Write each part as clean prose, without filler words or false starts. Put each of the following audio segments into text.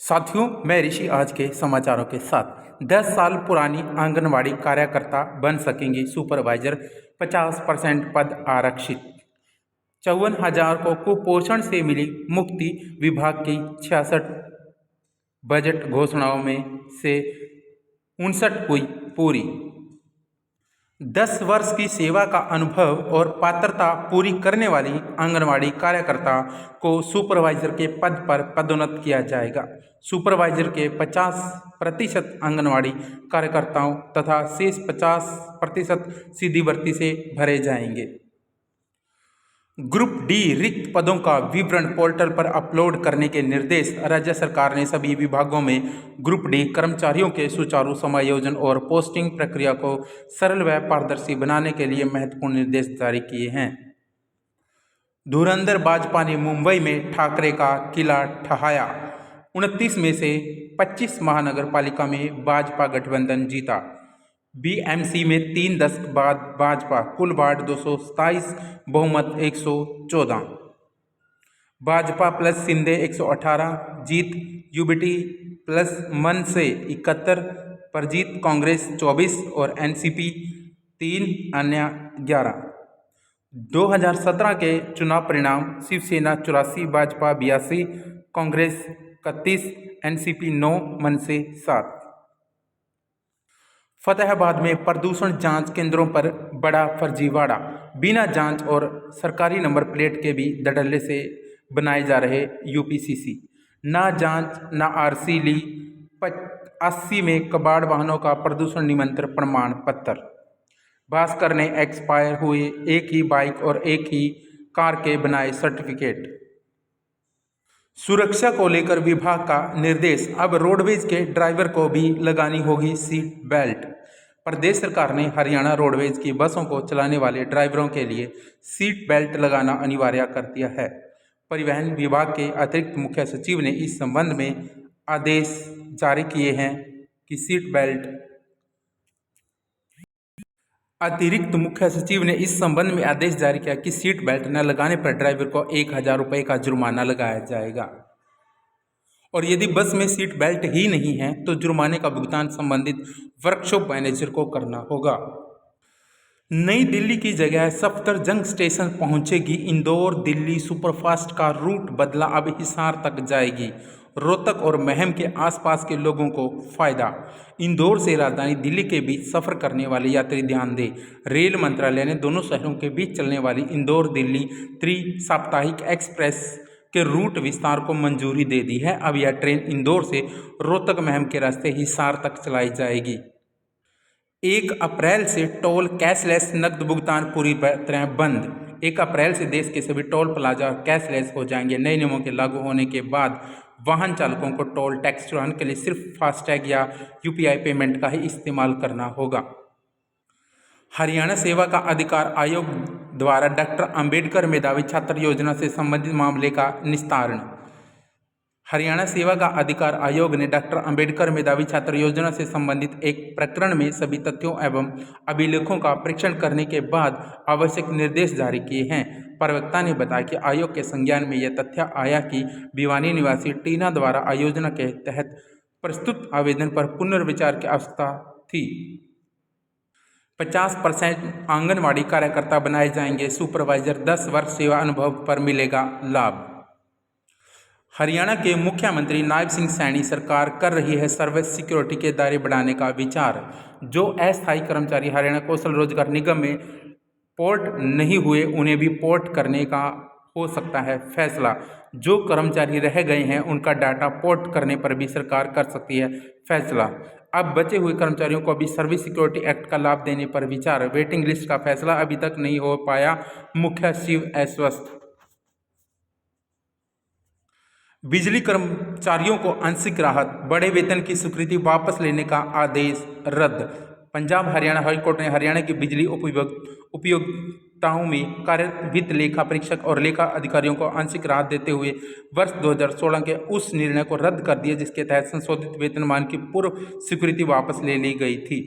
साथियों, मैं ऋषि आज के समाचारों के साथ 10 साल पुरानी आंगनवाड़ी कार्यकर्ता बन सकेंगी सुपरवाइजर, 50% पद आरक्षित। 54,000 को कुपोषण से मिली मुक्ति। विभाग की 66 बजट घोषणाओं में से 59 हुई पूरी। 10 वर्ष की सेवा का अनुभव और पात्रता पूरी करने वाली आंगनवाड़ी कार्यकर्ता को सुपरवाइजर के पद पर पदोन्नत किया जाएगा। सुपरवाइजर के 50% आंगनवाड़ी कार्यकर्ताओं तथा शेष 50% सीधी भर्ती से भरे जाएंगे। ग्रुप डी रिक्त पदों का विवरण पोर्टल पर अपलोड करने के निर्देश। राज्य सरकार ने सभी विभागों में ग्रुप डी कर्मचारियों के सुचारू समायोजन और पोस्टिंग प्रक्रिया को सरल व पारदर्शी बनाने के लिए महत्वपूर्ण निर्देश जारी किए हैं। धुरंधर भाजपा ने मुंबई में ठाकरे का किला ढहाया। 29 में से 25 महानगर पालिका में भाजपा गठबंधन जीता। बीएमसी में 3 दशक बाद भाजपा, कुल वार्ड 227, बहुमत 114। भाजपा प्लस शिंदे 118 जीत। यूबीटी प्लस मन से 71 पर जीत। कांग्रेस 24 और एनसीपी 3, अन्य 11। 2017 के चुनाव परिणाम: शिवसेना 84, भाजपा 82, कांग्रेस 31, एनसीपी 9, मन से 7। फतेहाबाद में प्रदूषण जांच केंद्रों पर बड़ा फर्जीवाड़ा। बिना जांच और सरकारी नंबर प्लेट के भी धड़ल्ले से बनाए जा रहे यूपीसीसी। ना जांच ना आरसी ली। 80 में कबाड़ वाहनों का प्रदूषण नियंत्रण प्रमाण पत्र। भास्कर ने एक्सपायर हुए एक ही बाइक और एक ही कार के बनाए सर्टिफिकेट। सुरक्षा को लेकर विभाग का निर्देश, अब रोडवेज के ड्राइवर को भी लगानी होगी सीट बेल्ट। प्रदेश सरकार ने हरियाणा रोडवेज की बसों को चलाने वाले ड्राइवरों के लिए सीट बेल्ट लगाना अनिवार्य कर दिया है। परिवहन विभाग के अतिरिक्त मुख्य सचिव ने इस संबंध में आदेश जारी किए हैं कि सीट बेल्ट अतिरिक्त मुख्य सचिव ने इस संबंध में आदेश जारी किया कि सीट बेल्ट न लगाने पर ड्राइवर को 1,000 रुपये का जुर्माना लगाया जाएगा और यदि बस में सीट बेल्ट ही नहीं है तो जुर्माने का भुगतान संबंधित वर्कशॉप मैनेजर को करना होगा। नई दिल्ली की जगह सफदरजंग स्टेशन पहुंचेगी इंदौर दिल्ली सुपरफास्ट का रूट बदला, अब हिसार तक जाएगी। रोहतक और महम के आसपास के लोगों को फायदा। इंदौर से राजधानी दिल्ली के बीच सफर करने वाले यात्री ध्यान दें, रेल मंत्रालय ने दोनों शहरों के बीच चलने वाली इंदौर दिल्ली त्रि-साप्ताहिक एक्सप्रेस के रूट विस्तार को मंजूरी दे दी है। अब यह ट्रेन इंदौर से रोहतक महम के रास्ते हिसार तक चलाई जाएगी। 1 अप्रैल से टोल कैशलेस नकद भुगतान पूरी तरह बंद। 1 अप्रैल से देश के सभी टोल प्लाजा कैशलेस हो जाएंगे। नए नियमों के लागू होने के बाद वाहन चालकों को टोल टैक्स चुकाने के लिए सिर्फ फास्टैग या यूपीआई पेमेंट का ही इस्तेमाल करना होगा। हरियाणा सेवा का अधिकार आयोग द्वारा डॉक्टर अंबेडकर मेधावी छात्र योजना से संबंधित मामले का निस्तारण। हरियाणा सेवा का अधिकार आयोग ने डॉक्टर अंबेडकर मेधावी छात्र योजना से संबंधित एक प्रकरण में सभी तथ्यों एवं अभिलेखों का परीक्षण करने के बाद आवश्यक निर्देश जारी किए हैं। प्रवक्ता ने बताया कि आयोग के संज्ञान में यह तथ्य आया कि भिवानी निवासी टीना द्वारा आयोजना के तहत प्रस्तुत आवेदन पर पुनर्विचार की आवश्यकता थी। 50% आंगनवाड़ी कार्यकर्ता बनाए जाएंगे सुपरवाइजर, 10 वर्ष सेवा अनुभव पर मिलेगा लाभ। हरियाणा के मुख्यमंत्री नायब सिंह सैनी सरकार कर रही है सर्विस सिक्योरिटी के दायरे बढ़ाने का विचार। जो अस्थायी कर्मचारी हरियाणा कौशल रोजगार निगम में पोर्ट नहीं हुए उन्हें भी पोर्ट करने का हो सकता है फैसला। जो कर्मचारी रह गए हैं उनका डाटा पोर्ट करने पर भी सरकार कर सकती है फैसला। अब बचे हुए कर्मचारियों को भी सर्विस सिक्योरिटी एक्ट का लाभ देने पर विचार। वेटिंग लिस्ट का फैसला अभी तक नहीं हो पाया, मुख्य सचिव आश्वस्त। बिजली कर्मचारियों को आंशिक राहत, बड़े वेतन की स्वीकृति वापस लेने का आदेश रद्द। पंजाब हरियाणा हाईकोर्ट ने हरियाणा की बिजली उपयोगिताओं में कार्यरत वित्त लेखा परीक्षक और लेखा अधिकारियों को आंशिक राहत देते हुए वर्ष 2016 के उस निर्णय को रद्द कर दिया जिसके तहत संशोधित वेतनमान की पूर्व स्वीकृति वापस ले ली गई थी।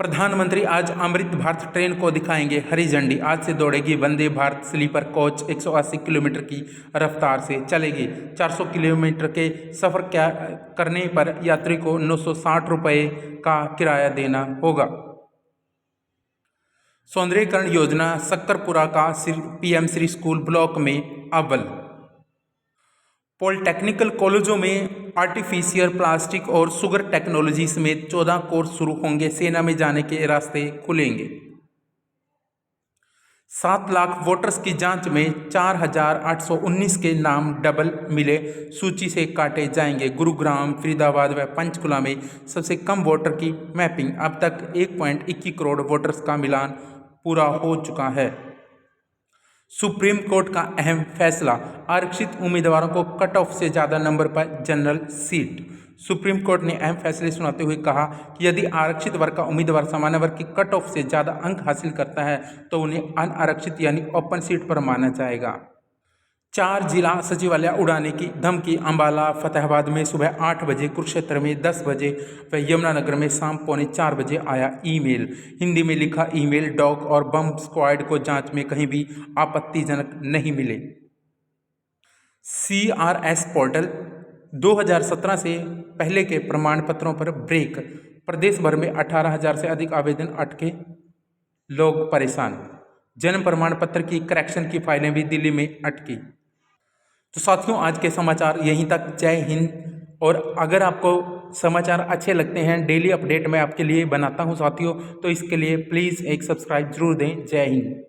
प्रधानमंत्री आज अमृत भारत ट्रेन को दिखाएंगे हरी झंडी। आज से दौड़ेगी Vande Bharat sleeper coach. 180 kilometre की रफ्तार से चलेगी। 400 किलोमीटर के सफ़र करने पर यात्री को 960 रुपये का किराया देना होगा। सौंदर्यीकरण योजना सक्करपुरा का पीएम श्री स्कूल ब्लॉक में अव्वल। पॉलिटेक्निकल कॉलेजों में आर्टिफिशियल प्लास्टिक और शुगर टेक्नोलॉजी समेत 14 कोर्स शुरू होंगे। सेना में जाने के रास्ते खुलेंगे। 7 लाख वोटर्स की जांच में 4,819 के नाम डबल मिले, सूची से काटे जाएंगे। गुरुग्राम, फरीदाबाद व पंचकुला में सबसे कम वोटर की मैपिंग। अब तक 1.21 करोड़ वोटर्स का मिलान पूरा हो चुका है। सुप्रीम कोर्ट का अहम फैसला, आरक्षित उम्मीदवारों को कट ऑफ से ज़्यादा नंबर पर जनरल सीट। सुप्रीम कोर्ट ने अहम फैसले सुनाते हुए कहा कि यदि आरक्षित वर्ग का उम्मीदवार सामान्य वर्ग की कट ऑफ से ज़्यादा अंक हासिल करता है तो उन्हें अनारक्षित यानी ओपन सीट पर माना जाएगा। 4 जिला सचिवालय उड़ाने की धमकी। अंबाला, फतेहाबाद में सुबह 8 बजे, कुरुक्षेत्र में 10 बजे व यमुनानगर में शाम 3:45 बजे आया ईमेल। हिंदी में लिखा ईमेल। डॉग और बम स्क्वाड को जांच में कहीं भी आपत्तिजनक नहीं मिले। CRS पोर्टल 2017 से पहले के प्रमाण पत्रों पर ब्रेक। प्रदेश भर में 18,000 से अधिक आवेदन अटके, लोग परेशान। जन्म प्रमाण पत्र की करेक्शन की फाइलें भी दिल्ली में अटकी। तो साथियों, आज के समाचार यहीं तक। जय हिंद। और अगर आपको समाचार अच्छे लगते हैं, डेली अपडेट मैं आपके लिए बनाता हूं साथियों, तो इसके लिए प्लीज़ एक सब्सक्राइब जरूर दें। जय हिंद।